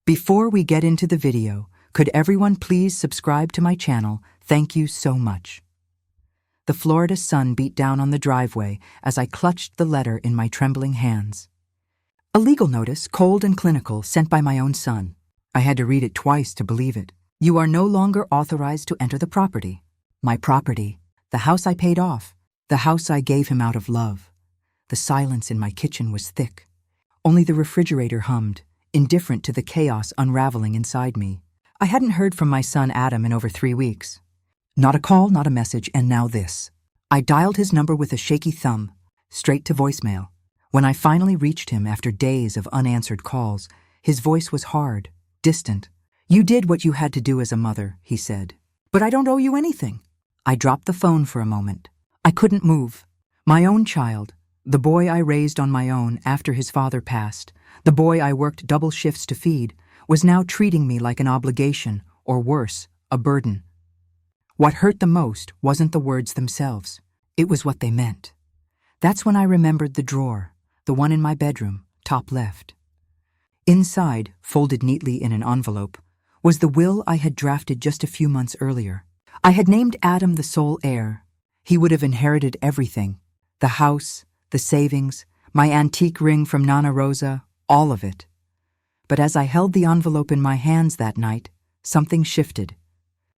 Before we get into the video, could everyone please subscribe to my channel? Thank you so much. The Florida sun beat down on the driveway as I clutched the letter in my trembling hands. A legal notice, cold and clinical, sent by my own son. I had to read it twice to believe it. You are no longer authorized to enter the property. My property. The house I paid off. The house I gave him out of love. The silence in my kitchen was thick. Only the refrigerator hummed, indifferent to the chaos unraveling inside me. I hadn't heard from my son Adam in over 3 weeks. Not a call, not a message, and now this. I dialed his number with a shaky thumb, straight to voicemail. When I finally reached him after days of unanswered calls, his voice was hard, distant. You did what you had to do as a mother, he said. But I don't owe you anything. I dropped the phone for a moment. I couldn't move. My own child, the boy I raised on my own after his father passed, the boy I worked double shifts to feed, was now treating me like an obligation, or worse, a burden. What hurt the most wasn't the words themselves. It was what they meant. That's when I remembered the drawer, the one in my bedroom, top left. Inside, folded neatly in an envelope, was the will I had drafted just a few months earlier. I had named Adam the sole heir. He would have inherited everything. The house, the savings, my antique ring from Nana Rosa, all of it. But as I held the envelope in my hands that night, something shifted.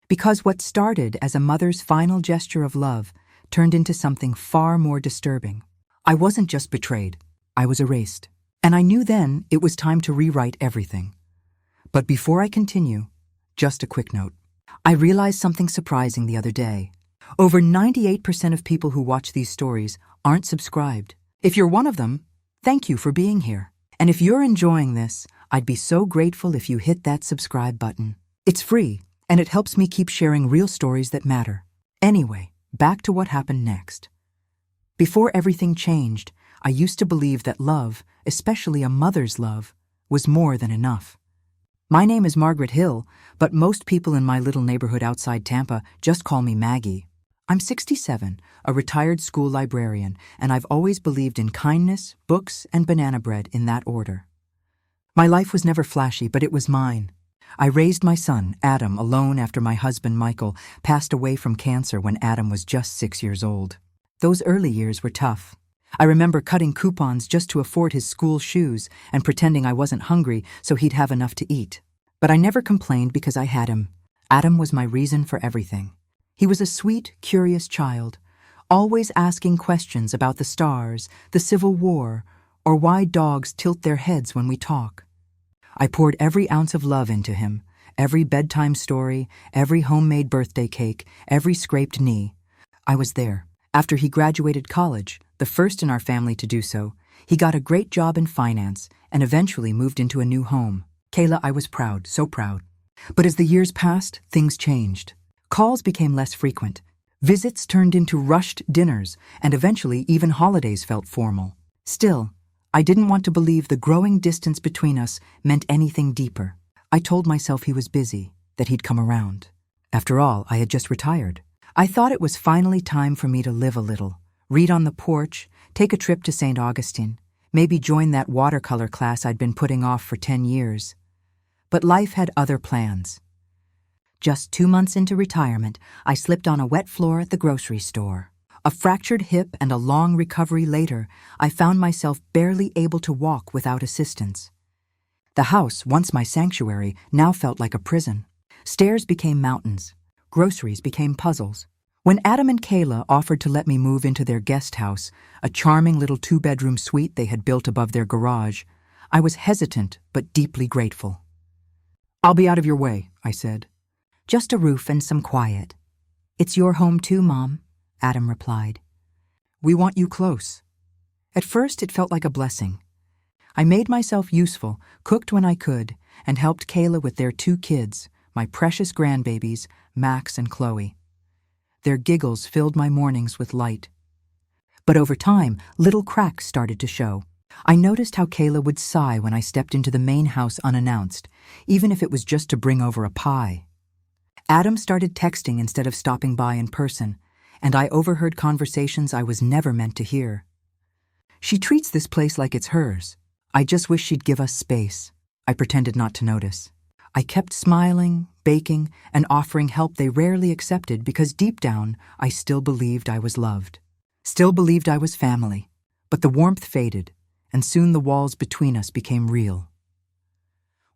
Because what started as a mother's final gesture of love turned into something far more disturbing. I wasn't just betrayed, I was erased. And I knew then it was time to rewrite everything. But before I continue, just a quick note. I realized something surprising the other day. Over 98% of people who watch these stories aren't subscribed. If you're one of them, thank you for being here. And if you're enjoying this, I'd be so grateful if you hit that subscribe button. It's free, and it helps me keep sharing real stories that matter. Anyway, back to what happened next. Before everything changed, I used to believe that love, especially a mother's love, was more than enough. My name is Margaret Hill, but most people in my little neighborhood outside Tampa just call me Maggie. I'm 67, a retired school librarian, and I've always believed in kindness, books, and banana bread in that order. My life was never flashy, but it was mine. I raised my son, Adam, alone after my husband, Michael, passed away from cancer when Adam was just 6 years old. Those early years were tough. I remember cutting coupons just to afford his school shoes and pretending I wasn't hungry so he'd have enough to eat. But I never complained because I had him. Adam was my reason for everything. He was a sweet, curious child, always asking questions about the stars, the Civil War, or why dogs tilt their heads when we talk. I poured every ounce of love into him, every bedtime story, every homemade birthday cake, every scraped knee. I was there. After he graduated college, the first in our family to do so, he got a great job in finance and eventually moved into a new home. Kayla, I was proud, so proud. But as the years passed, things changed. Calls became less frequent. Visits turned into rushed dinners, and eventually even holidays felt formal. Still, I didn't want to believe the growing distance between us meant anything deeper. I told myself he was busy, that he'd come around. After all, I had just retired. I thought it was finally time for me to live a little, read on the porch, take a trip to St. Augustine, maybe join that watercolor class I'd been putting off for 10 years. But life had other plans. Just 2 months into retirement, I slipped on a wet floor at the grocery store. A fractured hip and a long recovery later, I found myself barely able to walk without assistance. The house, once my sanctuary, now felt like a prison. Stairs became mountains. Groceries became puzzles. When Adam and Kayla offered to let me move into their guest house, a charming little 2-bedroom suite they had built above their garage, I was hesitant but deeply grateful. "I'll be out of your way," I said. "Just a roof and some quiet." "It's your home too, Mom," Adam replied. "We want you close." At first, it felt like a blessing. I made myself useful, cooked when I could, and helped Kayla with their 2 kids, my precious grandbabies, Max and Chloe. Their giggles filled my mornings with light. But over time, little cracks started to show. I noticed how Kayla would sigh when I stepped into the main house unannounced, even if it was just to bring over a pie. Adam started texting instead of stopping by in person, and I overheard conversations I was never meant to hear. "She treats this place like it's hers. I just wish she'd give us space," I pretended not to notice. I kept smiling, baking, and offering help they rarely accepted because deep down, I still believed I was loved. Still believed I was family. But the warmth faded, and soon the walls between us became real.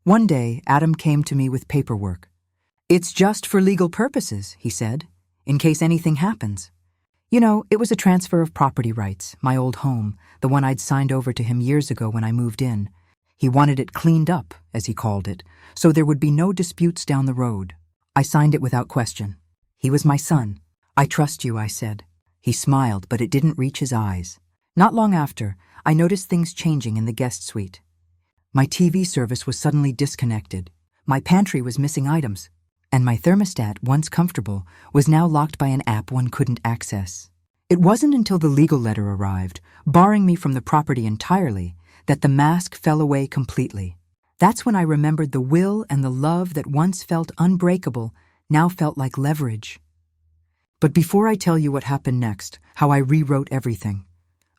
One day, Adam came to me with paperwork. "It's just for legal purposes," he said, "in case anything happens." You know, it was a transfer of property rights, my old home, the one I'd signed over to him years ago when I moved in. He wanted it cleaned up, as he called it, so there would be no disputes down the road. I signed it without question. He was my son. "I trust you," I said. He smiled, but it didn't reach his eyes. Not long after, I noticed things changing in the guest suite. My TV service was suddenly disconnected. My pantry was missing items. And my thermostat, once comfortable, was now locked by an app one couldn't access. It wasn't until the legal letter arrived, barring me from the property entirely, that the mask fell away completely. That's when I remembered the will and the love that once felt unbreakable now felt like leverage. But before I tell you what happened next, how I rewrote everything,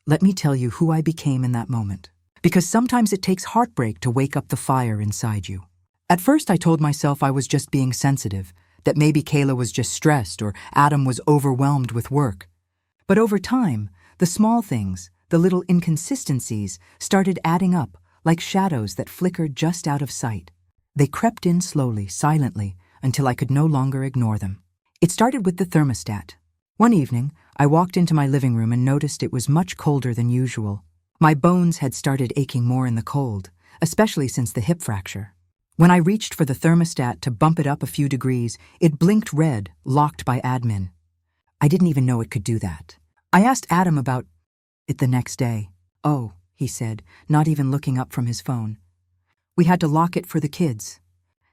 let me tell you who I became in that moment. Because sometimes it takes heartbreak to wake up the fire inside you. At first I told myself I was just being sensitive, that maybe Kayla was just stressed or Adam was overwhelmed with work. But over time, the small things, the little inconsistencies, started adding up like shadows that flickered just out of sight. They crept in slowly, silently, until I could no longer ignore them. It started with the thermostat. One evening, I walked into my living room and noticed it was much colder than usual. My bones had started aching more in the cold, especially since the hip fracture. When I reached for the thermostat to bump it up a few degrees, it blinked red, locked by admin. I didn't even know it could do that. I asked Adam about it the next day. "Oh," he said, not even looking up from his phone. "We had to lock it for the kids.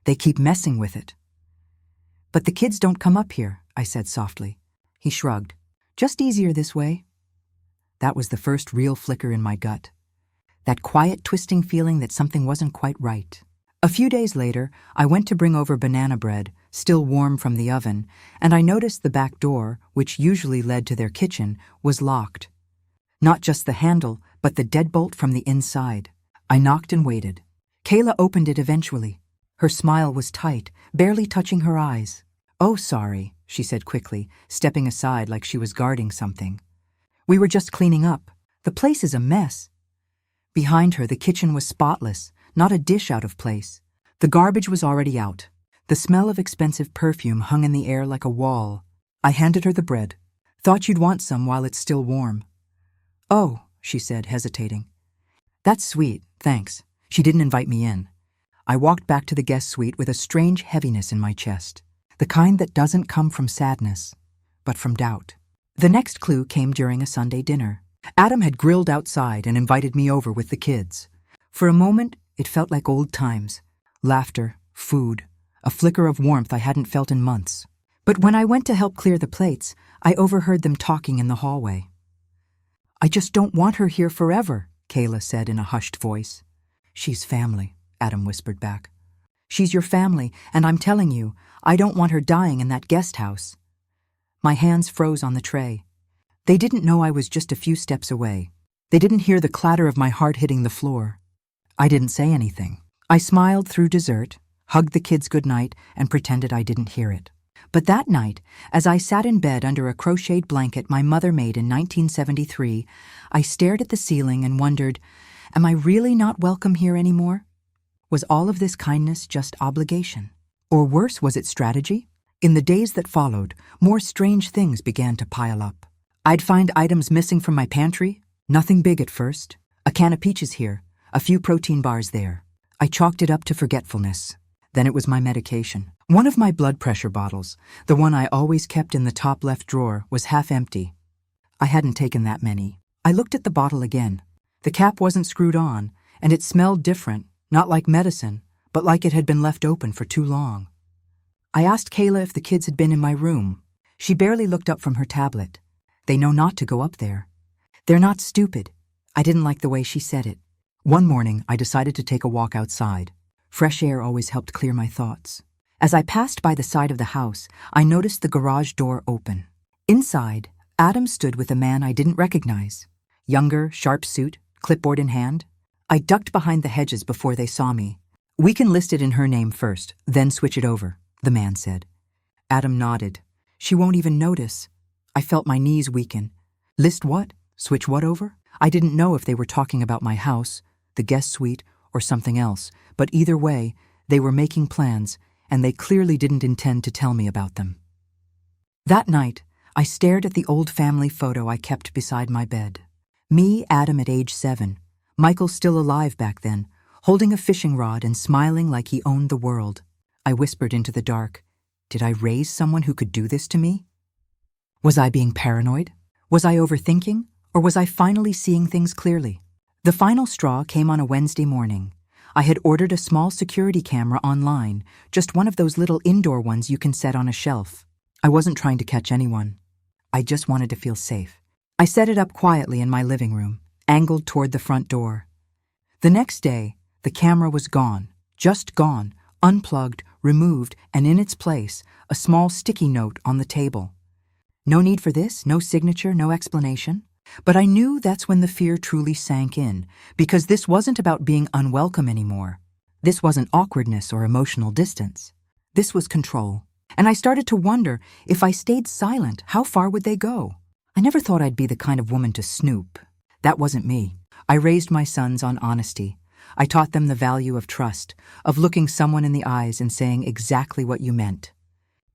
They keep messing with it." "But the kids don't come up here," I said softly. He shrugged. "Just easier this way." That was the first real flicker in my gut. That quiet, twisting feeling that something wasn't quite right. A few days later, I went to bring over banana bread, still warm from the oven, and I noticed the back door, which usually led to their kitchen, was locked. Not just the handle, but the deadbolt from the inside. I knocked and waited. Kayla opened it eventually. Her smile was tight, barely touching her eyes. "Oh, sorry," she said quickly, stepping aside like she was guarding something. "We were just cleaning up. The place is a mess." Behind her, the kitchen was spotless, not a dish out of place. The garbage was already out. The smell of expensive perfume hung in the air like a wall. I handed her the bread. "Thought you'd want some while it's still warm." "Oh," she said, hesitating. "That's sweet, thanks." She didn't invite me in. I walked back to the guest suite with a strange heaviness in my chest, the kind that doesn't come from sadness, but from doubt. The next clue came during a Sunday dinner. Adam had grilled outside and invited me over with the kids. For a moment, it felt like old times. Laughter, food, a flicker of warmth I hadn't felt in months. But when I went to help clear the plates, I overheard them talking in the hallway. "I just don't want her here forever," Kayla said in a hushed voice. "She's family," Adam whispered back. "She's your family, and I'm telling you, I don't want her dying in that guest house." My hands froze on the tray. They didn't know I was just a few steps away. They didn't hear the clatter of my heart hitting the floor. I didn't say anything. I smiled through dessert, hugged the kids goodnight, and pretended I didn't hear it. But that night, as I sat in bed under a crocheted blanket my mother made in 1973, I stared at the ceiling and wondered, am I really not welcome here anymore? Was all of this kindness just obligation? Or worse, was it strategy? In the days that followed, more strange things began to pile up. I'd find items missing from my pantry, nothing big at first. A can of peaches here, a few protein bars there. I chalked it up to forgetfulness. Then it was my medication. One of my blood pressure bottles, the one I always kept in the top left drawer, was half empty. I hadn't taken that many. I looked at the bottle again. The cap wasn't screwed on, and it smelled different, not like medicine, but like it had been left open for too long. I asked Kayla if the kids had been in my room. She barely looked up from her tablet. They know not to go up there. They're not stupid. I didn't like the way she said it. One morning, I decided to take a walk outside. Fresh air always helped clear my thoughts. As I passed by the side of the house, I noticed the garage door open. Inside, Adam stood with a man I didn't recognize. Younger, sharp suit, clipboard in hand. I ducked behind the hedges before they saw me. We can list it in her name first, then switch it over, the man said. Adam nodded. She won't even notice. I felt my knees weaken. List what? Switch what over? I didn't know if they were talking about my house, the guest suite, or something else, but either way, they were making plans, and they clearly didn't intend to tell me about them. That night, I stared at the old family photo I kept beside my bed. Me, Adam at age 7, Michael still alive back then, holding a fishing rod and smiling like he owned the world. I whispered into the dark, did I raise someone who could do this to me? Was I being paranoid? Was I overthinking? Or was I finally seeing things clearly? The final straw came on a Wednesday morning. I had ordered a small security camera online, just one of those little indoor ones you can set on a shelf. I wasn't trying to catch anyone. I just wanted to feel safe. I set it up quietly in my living room, angled toward the front door. The next day, the camera was gone, just gone, unplugged, removed, and in its place, a small sticky note on the table. No need for this, no signature, no explanation. But I knew that's when the fear truly sank in, because this wasn't about being unwelcome anymore. This wasn't awkwardness or emotional distance. This was control. And I started to wonder, if I stayed silent, how far would they go? I never thought I'd be the kind of woman to snoop. That wasn't me. I raised my sons on honesty. I taught them the value of trust, of looking someone in the eyes and saying exactly what you meant.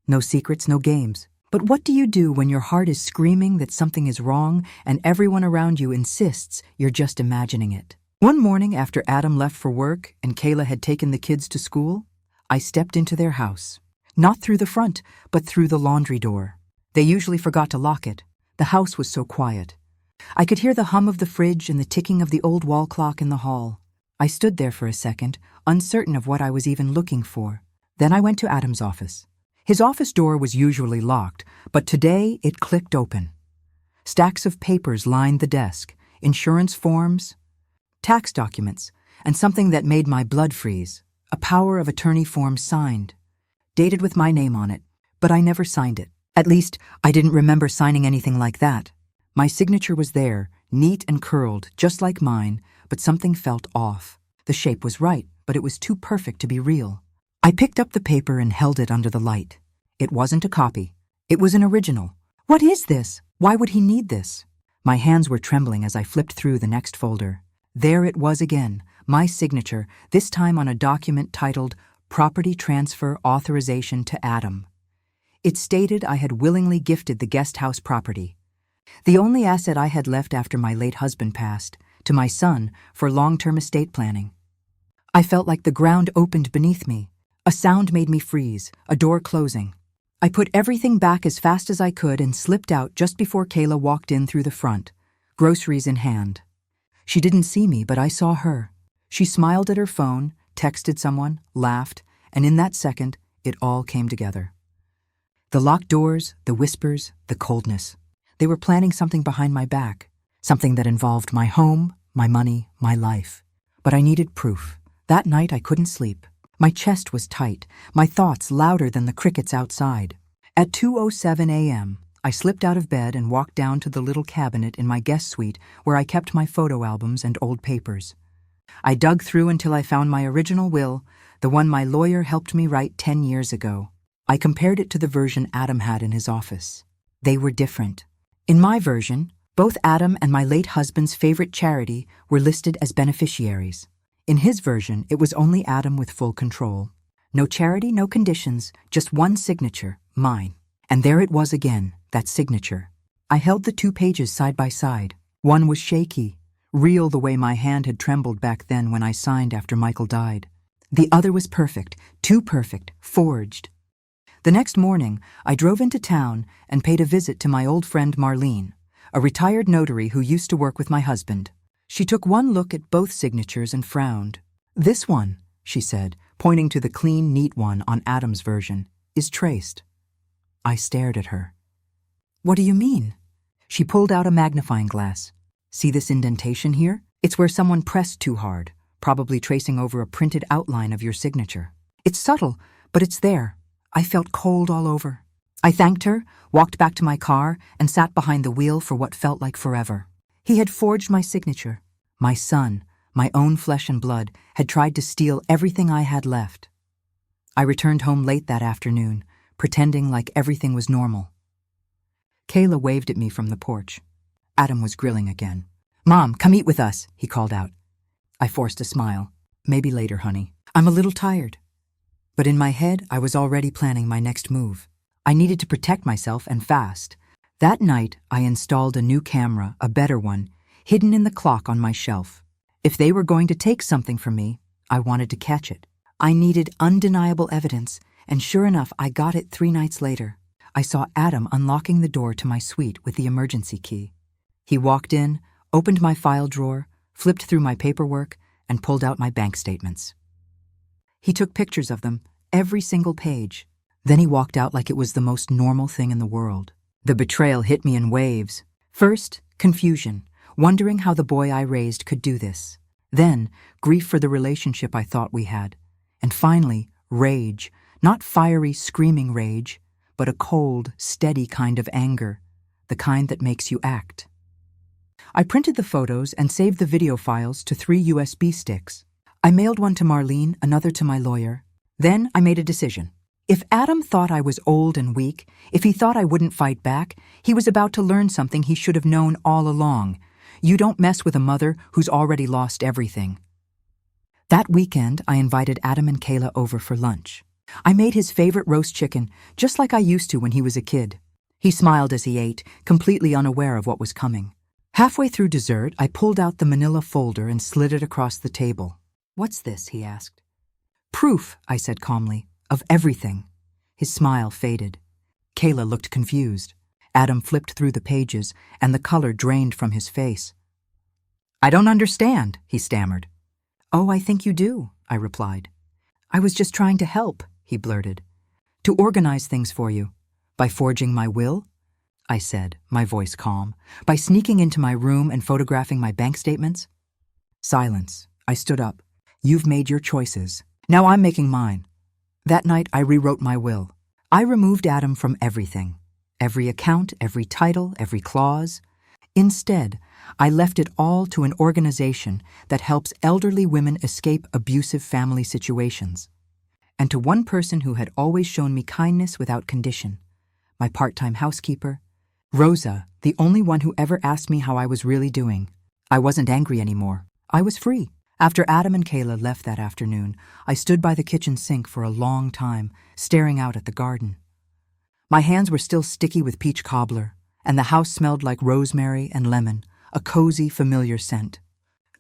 No secrets, no games. But what do you do when your heart is screaming that something is wrong and everyone around you insists you're just imagining it? One morning after Adam left for work and Kayla had taken the kids to school, I stepped into their house. Not through the front, but through the laundry door. They usually forgot to lock it. The house was so quiet. I could hear the hum of the fridge and the ticking of the old wall clock in the hall. I stood there for a second, uncertain of what I was even looking for. Then I went to Adam's office. His office door was usually locked, but today it clicked open. Stacks of papers lined the desk, insurance forms, tax documents, and something that made my blood freeze, a power of attorney form signed, dated with my name on it, but I never signed it. At least, I didn't remember signing anything like that. My signature was there, neat and curled, just like mine, but something felt off. The shape was right, but it was too perfect to be real. I picked up the paper and held it under the light. It wasn't a copy. It was an original. What is this? Why would he need this? My hands were trembling as I flipped through the next folder. There it was again, my signature, this time on a document titled Property Transfer Authorization to Adam. It stated I had willingly gifted the guest house property, the only asset I had left after my late husband passed, to my son for long-term estate planning. I felt like the ground opened beneath me. A sound made me freeze, a door closing. I put everything back as fast as I could and slipped out just before Kayla walked in through the front, groceries in hand. She didn't see me, but I saw her. She smiled at her phone, texted someone, laughed, and in that second, it all came together. The locked doors, the whispers, the coldness. They were planning something behind my back, something that involved my home, my money, my life. But I needed proof. That night I couldn't sleep. My chest was tight, my thoughts louder than the crickets outside. At 2:07 a.m., I slipped out of bed and walked down to the little cabinet in my guest suite where I kept my photo albums and old papers. I dug through until I found my original will, the one my lawyer helped me write 10 years ago. I compared it to the version Adam had in his office. They were different. In my version, both Adam and my late husband's favorite charity were listed as beneficiaries. In his version, it was only Adam with full control. No charity, no conditions, just one signature, mine. And there it was again, that signature. I held the 2 pages side by side. One was shaky, real the way my hand had trembled back then when I signed after Michael died. The other was perfect, too perfect, forged. The next morning, I drove into town and paid a visit to my old friend Marlene, a retired notary who used to work with my husband. She took one look at both signatures and frowned. "This one," she said, pointing to the clean, neat one on Adam's version, "is traced." I stared at her. "What do you mean?" She pulled out a magnifying glass. "See this indentation here? It's where someone pressed too hard, probably tracing over a printed outline of your signature. It's subtle, but it's there." I felt cold all over. I thanked her, walked back to my car, and sat behind the wheel for what felt like forever. He had forged my signature. My son, my own flesh and blood, had tried to steal everything I had left. I returned home late that afternoon, pretending like everything was normal. Kayla waved at me from the porch. Adam was grilling again. "Mom, come eat with us," he called out. I forced a smile. "Maybe later, honey. I'm a little tired." But in my head, I was already planning my next move. I needed to protect myself, and fast. That night, I installed a new camera, a better one, hidden in the clock on my shelf. If they were going to take something from me, I wanted to catch it. I needed undeniable evidence, and sure enough, I got it 3 nights later. I saw Adam unlocking the door to my suite with the emergency key. He walked in, opened my file drawer, flipped through my paperwork, and pulled out my bank statements. He took pictures of them, every single page. Then he walked out like it was the most normal thing in the world. The betrayal hit me in waves. First, confusion, wondering how the boy I raised could do this. Then, grief for the relationship I thought we had. And finally, rage. Not fiery, screaming rage, but a cold, steady kind of anger, the kind that makes you act. I printed the photos and saved the video files to 3 USB sticks. I mailed one to Marlene, another to my lawyer. Then I made a decision. If Adam thought I was old and weak, if he thought I wouldn't fight back, he was about to learn something he should have known all along. You don't mess with a mother who's already lost everything. That weekend, I invited Adam and Kayla over for lunch. I made his favorite roast chicken, just like I used to when he was a kid. He smiled as he ate, completely unaware of what was coming. Halfway through dessert, I pulled out the manila folder and slid it across the table. "What's this?" he asked. "Proof," I said calmly, "of everything." His smile faded. Kayla looked confused. Adam flipped through the pages, and the color drained from his face. "I don't understand," he stammered. "Oh, I think you do," I replied. "I was just trying to help," he blurted. "To organize things for you. By forging my will?" I said, my voice calm. "By sneaking into my room and photographing my bank statements?" Silence. I stood up. "You've made your choices. Now I'm making mine." That night, I rewrote my will. I removed Adam from everything. Every account, every title, every clause. Instead, I left it all to an organization that helps elderly women escape abusive family situations. And to one person who had always shown me kindness without condition, my part-time housekeeper, Rosa, the only one who ever asked me how I was really doing. I wasn't angry anymore. I was free. After Adam and Kayla left that afternoon, I stood by the kitchen sink for a long time, staring out at the garden. My hands were still sticky with peach cobbler, and the house smelled like rosemary and lemon, a cozy, familiar scent.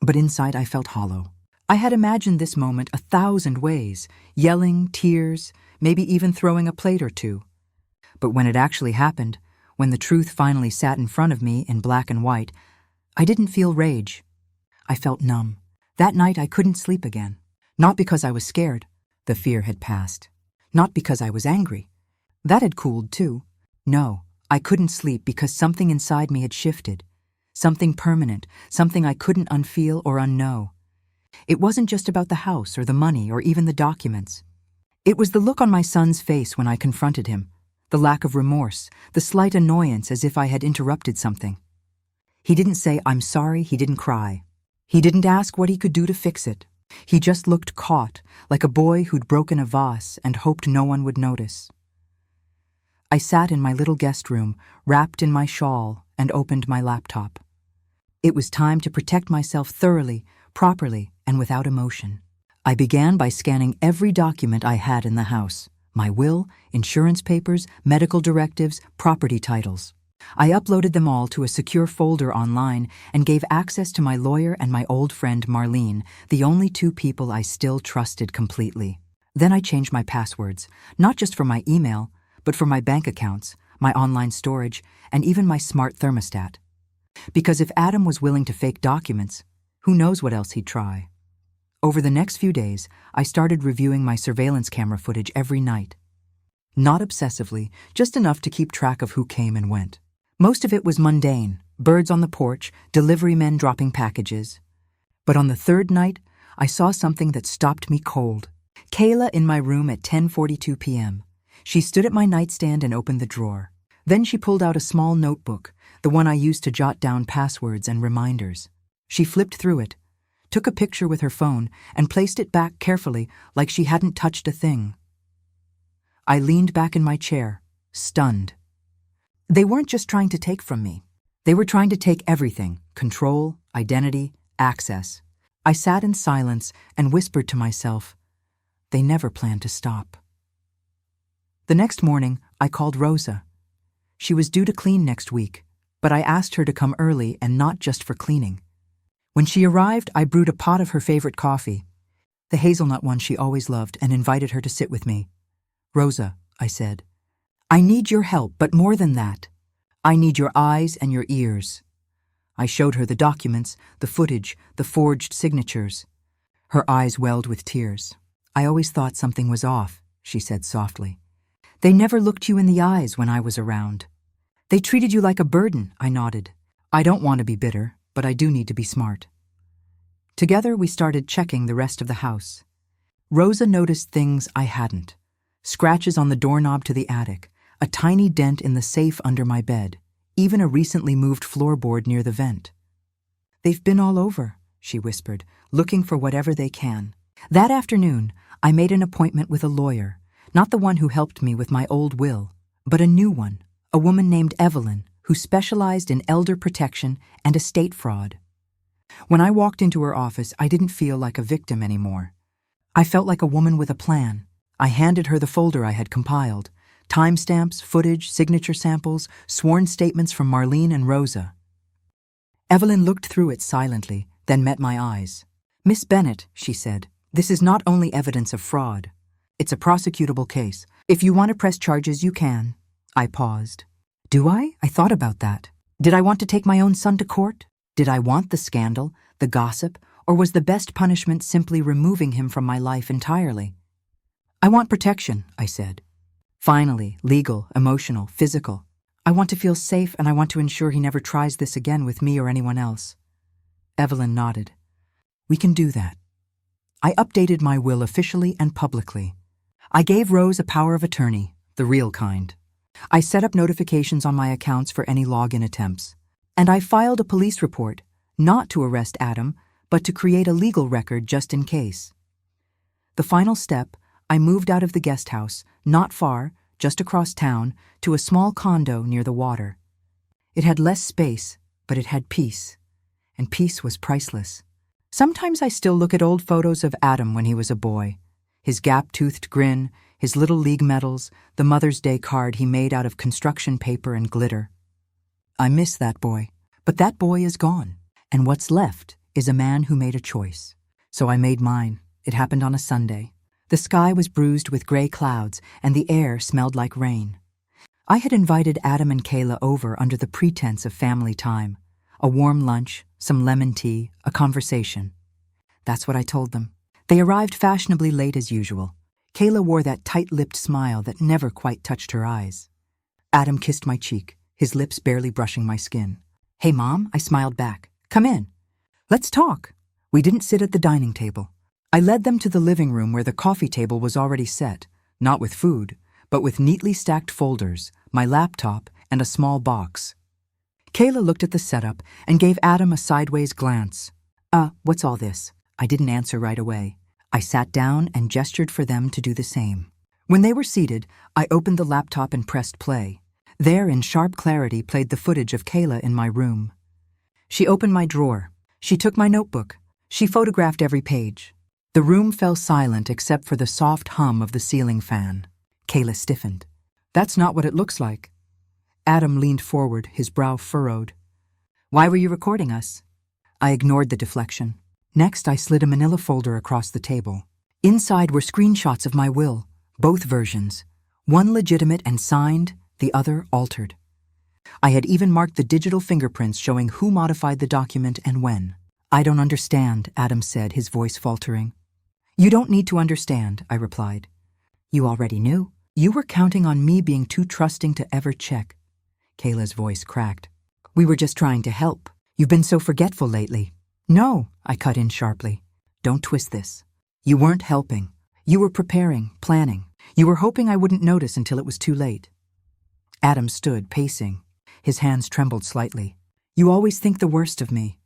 But inside I felt hollow. I had imagined this moment 1,000 ways, yelling, tears, maybe even throwing a plate or two. But when it actually happened, when the truth finally sat in front of me in black and white, I didn't feel rage. I felt numb. That night I couldn't sleep again. Not because I was scared. The fear had passed. Not because I was angry. That had cooled too. No, I couldn't sleep because something inside me had shifted. Something permanent, something I couldn't unfeel or unknow. It wasn't just about the house or the money or even the documents. It was the look on my son's face when I confronted him, the lack of remorse, the slight annoyance as if I had interrupted something. He didn't say, "I'm sorry," he didn't cry. He didn't ask what he could do to fix it. He just looked caught, like a boy who'd broken a vase and hoped no one would notice. I sat in my little guest room, wrapped in my shawl, and opened my laptop. It was time to protect myself thoroughly, properly, and without emotion. I began by scanning every document I had in the house: my will, insurance papers, medical directives, property titles. I uploaded them all to a secure folder online and gave access to my lawyer and my old friend Marlene, the only 2 people I still trusted completely. Then I changed my passwords, not just for my email, but for my bank accounts, my online storage, and even my smart thermostat. Because if Adam was willing to fake documents, who knows what else he'd try. Over the next few days, I started reviewing my surveillance camera footage every night. Not obsessively, just enough to keep track of who came and went. Most of it was mundane: birds on the porch, delivery men dropping packages. But on the 3rd night, I saw something that stopped me cold. Kayla in my room at 10:42 p.m. She stood at my nightstand and opened the drawer. Then she pulled out a small notebook, the one I used to jot down passwords and reminders. She flipped through it, took a picture with her phone, and placed it back carefully like she hadn't touched a thing. I leaned back in my chair, stunned. They weren't just trying to take from me. They were trying to take everything: control, identity, access. I sat in silence and whispered to myself, they never planned to stop. The next morning, I called Rosa. She was due to clean next week, but I asked her to come early and not just for cleaning. When she arrived, I brewed a pot of her favorite coffee, the hazelnut one she always loved, and invited her to sit with me. Rosa, I said, I need your help, but more than that, I need your eyes and your ears. I showed her the documents, the footage, the forged signatures. Her eyes welled with tears. I always thought something was off, she said softly. They never looked you in the eyes when I was around. They treated you like a burden, I nodded. I don't want to be bitter, but I do need to be smart. Together we started checking the rest of the house. Rosa noticed things I hadn't. Scratches on the doorknob to the attic, a tiny dent in the safe under my bed, even a recently moved floorboard near the vent. They've been all over, she whispered, looking for whatever they can. That afternoon, I made an appointment with a lawyer, not the one who helped me with my old will, but a new one, a woman named Evelyn, who specialized in elder protection and estate fraud. When I walked into her office, I didn't feel like a victim anymore. I felt like a woman with a plan. I handed her the folder I had compiled: timestamps, footage, signature samples, sworn statements from Marlene and Rosa. Evelyn looked through it silently, then met my eyes. Miss Bennett, she said, this is not only evidence of fraud. It's a prosecutable case. If you want to press charges, you can. I paused. Do I? I thought about that. Did I want to take my own son to court? Did I want the scandal, the gossip, or was the best punishment simply removing him from my life entirely? I want protection, I said. Finally, legal, emotional, physical. I want to feel safe, and I want to ensure he never tries this again with me or anyone else. Evelyn nodded. We can do that. I updated my will officially and publicly. I gave Rose a power of attorney, the real kind. I set up notifications on my accounts for any login attempts. And I filed a police report, not to arrest Adam, but to create a legal record just in case. The final step, I moved out of the guest house, not far, just across town, to a small condo near the water. It had less space, but it had peace. And peace was priceless. Sometimes I still look at old photos of Adam when he was a boy. His gap-toothed grin, his little league medals, the Mother's Day card he made out of construction paper and glitter. I miss that boy, but that boy is gone. And what's left is a man who made a choice. So I made mine. It happened on a Sunday. The sky was bruised with gray clouds, and the air smelled like rain. I had invited Adam and Kayla over under the pretense of family time. A warm lunch, some lemon tea, a conversation. That's what I told them. They arrived fashionably late as usual. Kayla wore that tight-lipped smile that never quite touched her eyes. Adam kissed my cheek, his lips barely brushing my skin. Hey, Mom, I smiled back. Come in. Let's talk. We didn't sit at the dining table. I led them to the living room where the coffee table was already set, not with food, but with neatly stacked folders, my laptop, and a small box. Kayla looked at the setup and gave Adam a sideways glance. What's all this? I didn't answer right away. I sat down and gestured for them to do the same. When they were seated, I opened the laptop and pressed play. There, in sharp clarity, played the footage of Kayla in my room. She opened my drawer. She took my notebook. She photographed every page. The room fell silent except for the soft hum of the ceiling fan. Kayla stiffened. That's not what it looks like. Adam leaned forward, his brow furrowed. Why were you recording us? I ignored the deflection. Next, I slid a manila folder across the table. Inside were screenshots of my will, both versions. One legitimate and signed, the other altered. I had even marked the digital fingerprints showing who modified the document and when. I don't understand, Adam said, his voice faltering. You don't need to understand, I replied. You already knew. You were counting on me being too trusting to ever check. Kayla's voice cracked. We were just trying to help. You've been so forgetful lately. No, I cut in sharply. Don't twist this. You weren't helping. You were preparing, planning. You were hoping I wouldn't notice until it was too late. Adam stood, pacing. His hands trembled slightly. You always think the worst of me.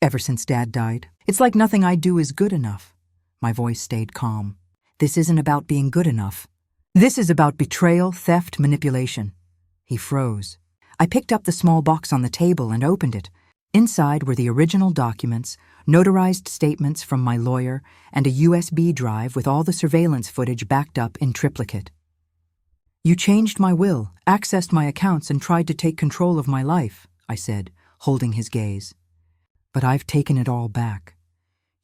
Ever since Dad died. It's like nothing I do is good enough. My voice stayed calm. This isn't about being good enough. This is about betrayal, theft, manipulation. He froze. I picked up the small box on the table and opened it. Inside were the original documents, notarized statements from my lawyer, and a USB drive with all the surveillance footage backed up in triplicate. You changed my will, accessed my accounts, and tried to take control of my life, I said, holding his gaze. But I've taken it all back.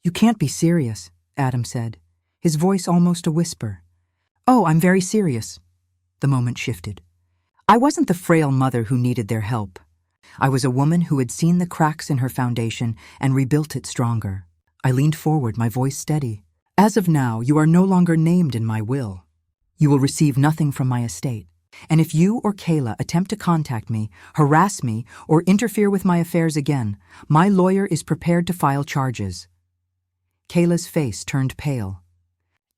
You can't be serious, Adam said, his voice almost a whisper. Oh, I'm very serious. The moment shifted. I wasn't the frail mother who needed their help. I was a woman who had seen the cracks in her foundation and rebuilt it stronger. I leaned forward, my voice steady. As of now, you are no longer named in my will. You will receive nothing from my estate. And if you or Kayla attempt to contact me, harass me, or interfere with my affairs again, my lawyer is prepared to file charges. Kayla's face turned pale.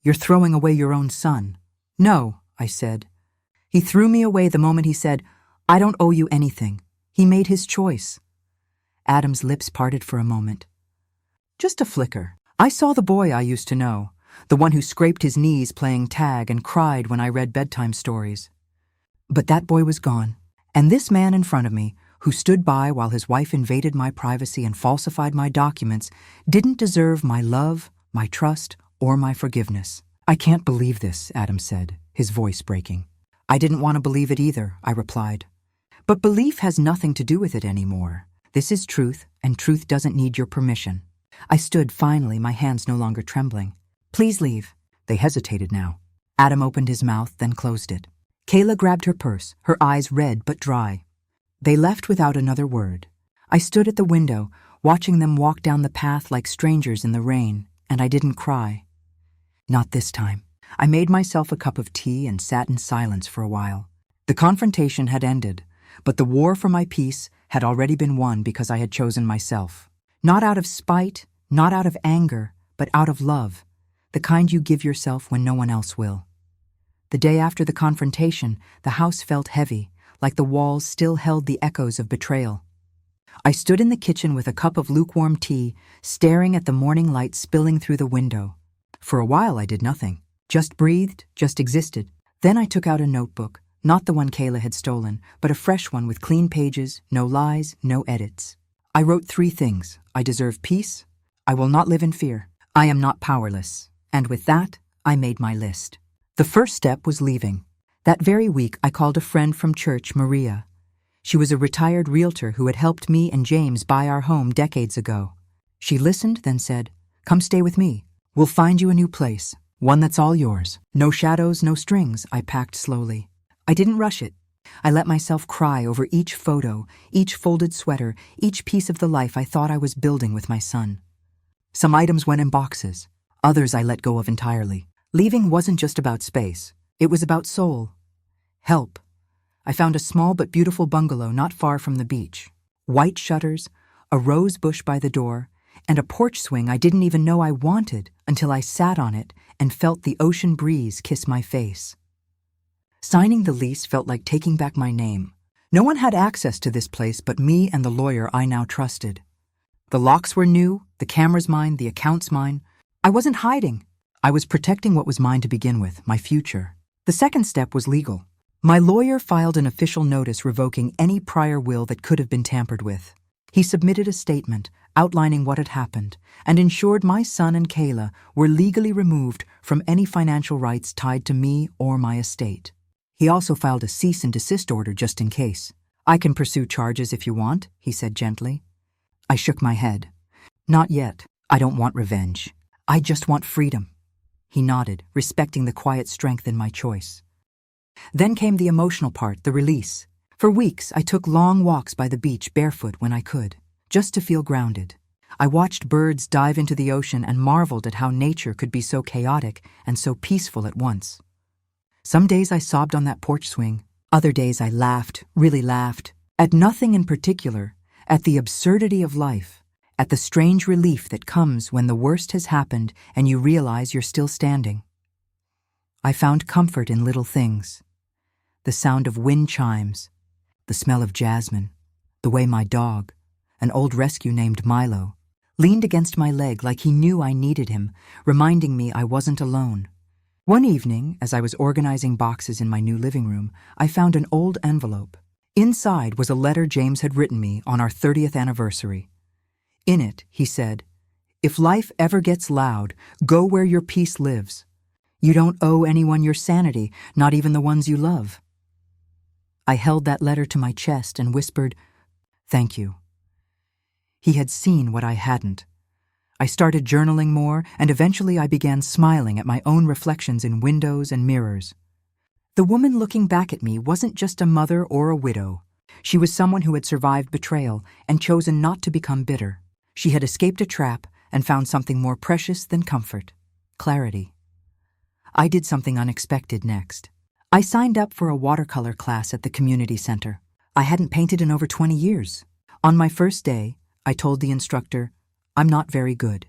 You're throwing away your own son. No, I said. He threw me away the moment he said, I don't owe you anything. He made his choice. Adam's lips parted for a moment. Just a flicker. I saw the boy I used to know, the one who scraped his knees playing tag and cried when I read bedtime stories. But that boy was gone, and this man in front of me, who stood by while his wife invaded my privacy and falsified my documents, didn't deserve my love, my trust, or my forgiveness. I can't believe this, Adam said, his voice breaking. I didn't want to believe it either, I replied. But belief has nothing to do with it anymore. This is truth, and truth doesn't need your permission. I stood finally, my hands no longer trembling. Please leave. They hesitated now. Adam opened his mouth, then closed it. Kayla grabbed her purse, her eyes red but dry. They left without another word. I stood at the window, watching them walk down the path like strangers in the rain, and I didn't cry. Not this time. I made myself a cup of tea and sat in silence for a while. The confrontation had ended, but the war for my peace had already been won because I had chosen myself. Not out of spite, not out of anger, but out of love, the kind you give yourself when no one else will. The day after the confrontation, the house felt heavy, like the walls still held the echoes of betrayal. I stood in the kitchen with a cup of lukewarm tea, staring at the morning light spilling through the window. For a while I did nothing, just breathed, just existed. Then I took out a notebook, not the one Kayla had stolen, but a fresh one with clean pages, no lies, no edits. I wrote 3 things. I deserve peace. I will not live in fear. I am not powerless. And with that, I made my list. The first step was leaving. That very week, I called a friend from church, Maria. She was a retired realtor who had helped me and James buy our home decades ago. She listened, then said, "Come stay with me. We'll find you a new place, one that's all yours. No shadows, no strings," I packed slowly. I didn't rush it. I let myself cry over each photo, each folded sweater, each piece of the life I thought I was building with my son. Some items went in boxes. Others I let go of entirely. Leaving wasn't just about space. It was about soul. Help. I found a small but beautiful bungalow not far from the beach. White shutters, a rose bush by the door, and a porch swing I didn't even know I wanted until I sat on it and felt the ocean breeze kiss my face. Signing the lease felt like taking back my name. No one had access to this place but me and the lawyer I now trusted. The locks were new, the cameras mine, the accounts mine. I wasn't hiding. I was protecting what was mine to begin with, my future. The second step was legal. My lawyer filed an official notice revoking any prior will that could have been tampered with. He submitted a statement outlining what had happened and ensured my son and Kayla were legally removed from any financial rights tied to me or my estate. He also filed a cease and desist order just in case. "I can pursue charges if you want," he said gently. I shook my head. "Not yet. I don't want revenge. I just want freedom." He nodded, respecting the quiet strength in my choice. Then came the emotional part, the release. For weeks, I took long walks by the beach barefoot when I could, just to feel grounded. I watched birds dive into the ocean and marveled at how nature could be so chaotic and so peaceful at once. Some days I sobbed on that porch swing. Other days I laughed, really laughed, at nothing in particular, at the absurdity of life, at the strange relief that comes when the worst has happened and you realize you're still standing. I found comfort in little things. The sound of wind chimes, the smell of jasmine, the way my dog, an old rescue named Milo, leaned against my leg like he knew I needed him, reminding me I wasn't alone. One evening, as I was organizing boxes in my new living room, I found an old envelope. Inside was a letter James had written me on our 30th anniversary. In it, he said, "If life ever gets loud, go where your peace lives. You don't owe anyone your sanity, not even the ones you love." I held that letter to my chest and whispered, "Thank you." He had seen what I hadn't. I started journaling more, and eventually I began smiling at my own reflections in windows and mirrors. The woman looking back at me wasn't just a mother or a widow. She was someone who had survived betrayal and chosen not to become bitter. She had escaped a trap and found something more precious than comfort: clarity. I did something unexpected next. I signed up for a watercolor class at the community center. I hadn't painted in over 20 years. On my first day, I told the instructor, "I'm not very good."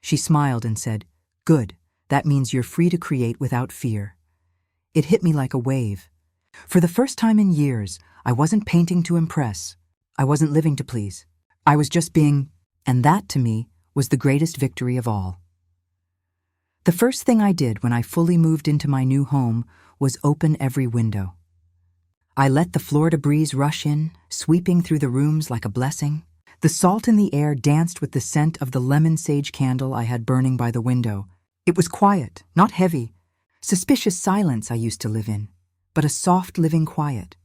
She smiled and said, "Good, that means you're free to create without fear." It hit me like a wave. For the first time in years, I wasn't painting to impress. I wasn't living to please. I was just being, and that, to me, was the greatest victory of all. The first thing I did when I fully moved into my new home was open every window. I let the Florida breeze rush in, sweeping through the rooms like a blessing. The salt in the air danced with the scent of the lemon sage candle I had burning by the window. It was quiet, not heavy. Suspicious silence I used to live in, but a soft living quiet.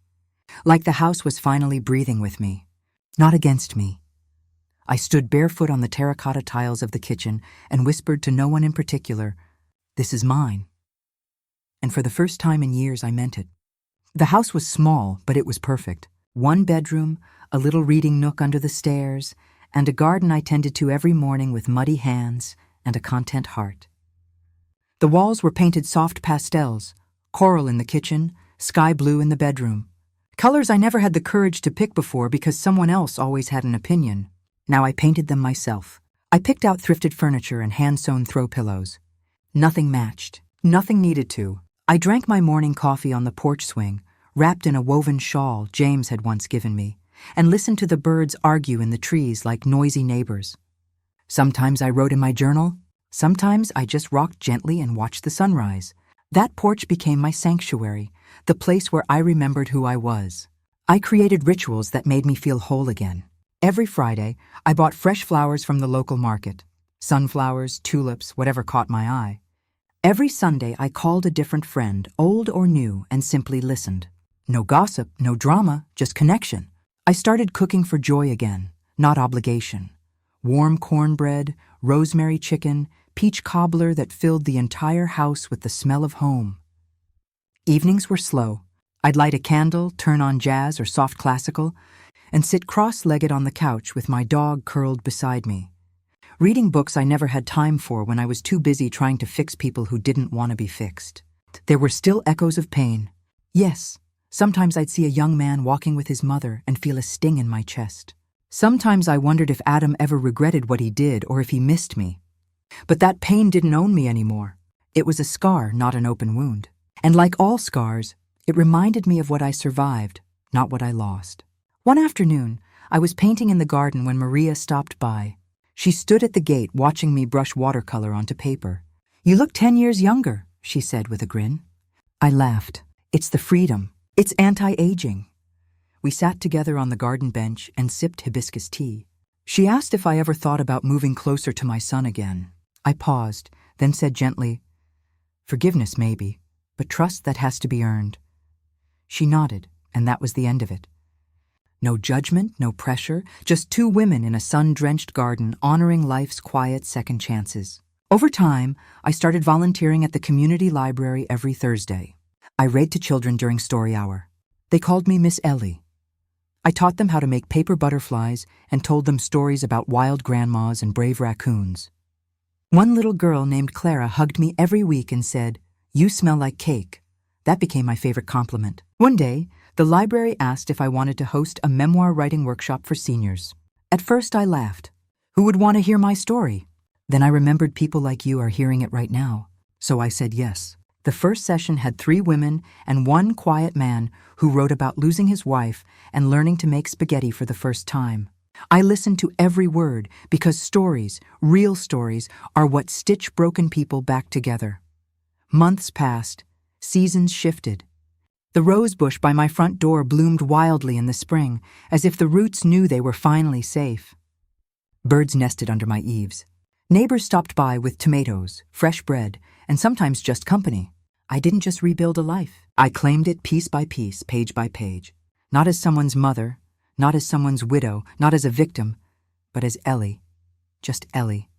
Like the house was finally breathing with me, not against me. I stood barefoot on the terracotta tiles of the kitchen and whispered to no one in particular, "This is mine." And for the first time in years, I meant it. The house was small, but it was perfect. One bedroom, a little reading nook under the stairs, and a garden I tended to every morning with muddy hands and a content heart. The walls were painted soft pastels, coral in the kitchen, sky blue in the bedroom. Colors I never had the courage to pick before because someone else always had an opinion. Now I painted them myself. I picked out thrifted furniture and hand-sewn throw pillows. Nothing matched. Nothing needed to. I drank my morning coffee on the porch swing, wrapped in a woven shawl James had once given me, and listened to the birds argue in the trees like noisy neighbors. Sometimes I wrote in my journal. Sometimes I just rocked gently and watched the sunrise. That porch became my sanctuary, the place where I remembered who I was. I created rituals that made me feel whole again. Every Friday, I bought fresh flowers from the local market. Sunflowers, tulips, whatever caught my eye. Every Sunday, I called a different friend, old or new, and simply listened. No gossip, no drama, just connection. I started cooking for joy again, not obligation. Warm cornbread, rosemary chicken, peach cobbler that filled the entire house with the smell of home. Evenings were slow. I'd light a candle, turn on jazz or soft classical, and sit cross-legged on the couch with my dog curled beside me. Reading books I never had time for when I was too busy trying to fix people who didn't want to be fixed. There were still echoes of pain. Yes, sometimes I'd see a young man walking with his mother and feel a sting in my chest. Sometimes I wondered if Adam ever regretted what he did or if he missed me. But that pain didn't own me anymore. It was a scar, not an open wound. And like all scars, it reminded me of what I survived, not what I lost. One afternoon, I was painting in the garden when Maria stopped by. She stood at the gate watching me brush watercolor onto paper. "You look 10 years younger," she said with a grin. I laughed. It's the freedom. It's anti-aging. We sat together on the garden bench and sipped hibiscus tea. She asked if I ever thought about moving closer to my son again. I paused, then said gently, "Forgiveness maybe, but trust that has to be earned." She nodded, and that was the end of it. No judgment, no pressure, just two women in a sun-drenched garden honoring life's quiet second chances. Over time, I started volunteering at the community library every Thursday. I read to children during story hour. They called me Miss Ellie. I taught them how to make paper butterflies and told them stories about wild grandmas and brave raccoons. One little girl named Clara hugged me every week and said, "You smell like cake." That became my favorite compliment. One day, the library asked if I wanted to host a memoir writing workshop for seniors. At first, I laughed. Who would want to hear my story? Then I remembered people like you are hearing it right now. So I said yes. The first session had 3 women and 1 quiet man who wrote about losing his wife and learning to make spaghetti for the first time. I listened to every word because stories, real stories, are what stitch broken people back together. Months passed, seasons shifted. The rose bush by my front door bloomed wildly in the spring, as if the roots knew they were finally safe. Birds nested under my eaves. Neighbors stopped by with tomatoes, fresh bread, and sometimes just company. I didn't just rebuild a life. I claimed it piece by piece, page by page. Not as someone's mother, not as someone's widow, not as a victim, but as Ellie. Just Ellie.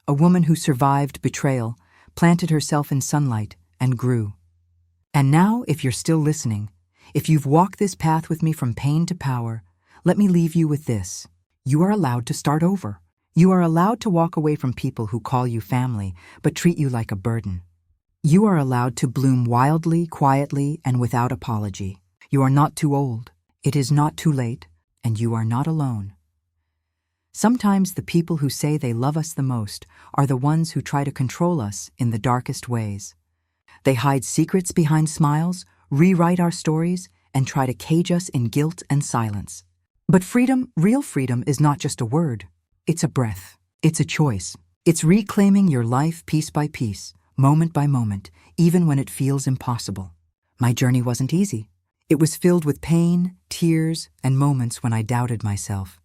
A woman who survived betrayal, planted herself in sunlight, and grew. And now, if you're still listening, if you've walked this path with me from pain to power, let me leave you with this. You are allowed to start over. You are allowed to walk away from people who call you family, but treat you like a burden. You are allowed to bloom wildly, quietly, and without apology. You are not too old. It is not too late, and you are not alone. Sometimes the people who say they love us the most are the ones who try to control us in the darkest ways. They hide secrets behind smiles, rewrite our stories, and try to cage us in guilt and silence. But freedom, real freedom, is not just a word. It's a breath. It's a choice. It's reclaiming your life piece by piece, moment by moment, even when it feels impossible. My journey wasn't easy. It was filled with pain, tears, and moments when I doubted myself.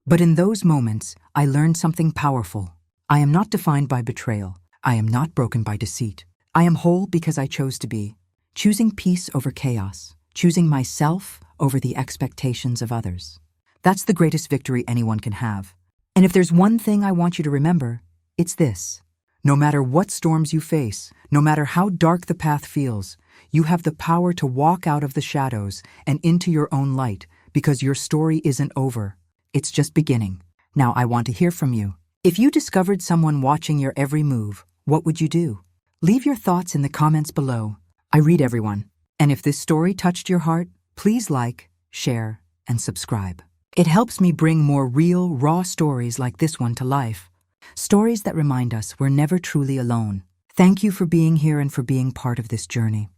But in those moments, I learned something powerful. I am not defined by betrayal. I am not broken by deceit. I am whole because I chose to be, choosing peace over chaos, choosing myself over the expectations of others. That's the greatest victory anyone can have. And if there's one thing I want you to remember, it's this. No matter what storms you face, no matter how dark the path feels, you have the power to walk out of the shadows and into your own light, because your story isn't over. It's just beginning. Now I want to hear from you. If you discovered someone watching your every move, what would you do? Leave your thoughts in the comments below. I read everyone. And if this story touched your heart, please like, share, and subscribe. It helps me bring more real, raw stories like this one to life. Stories that remind us we're never truly alone. Thank you for being here and for being part of this journey.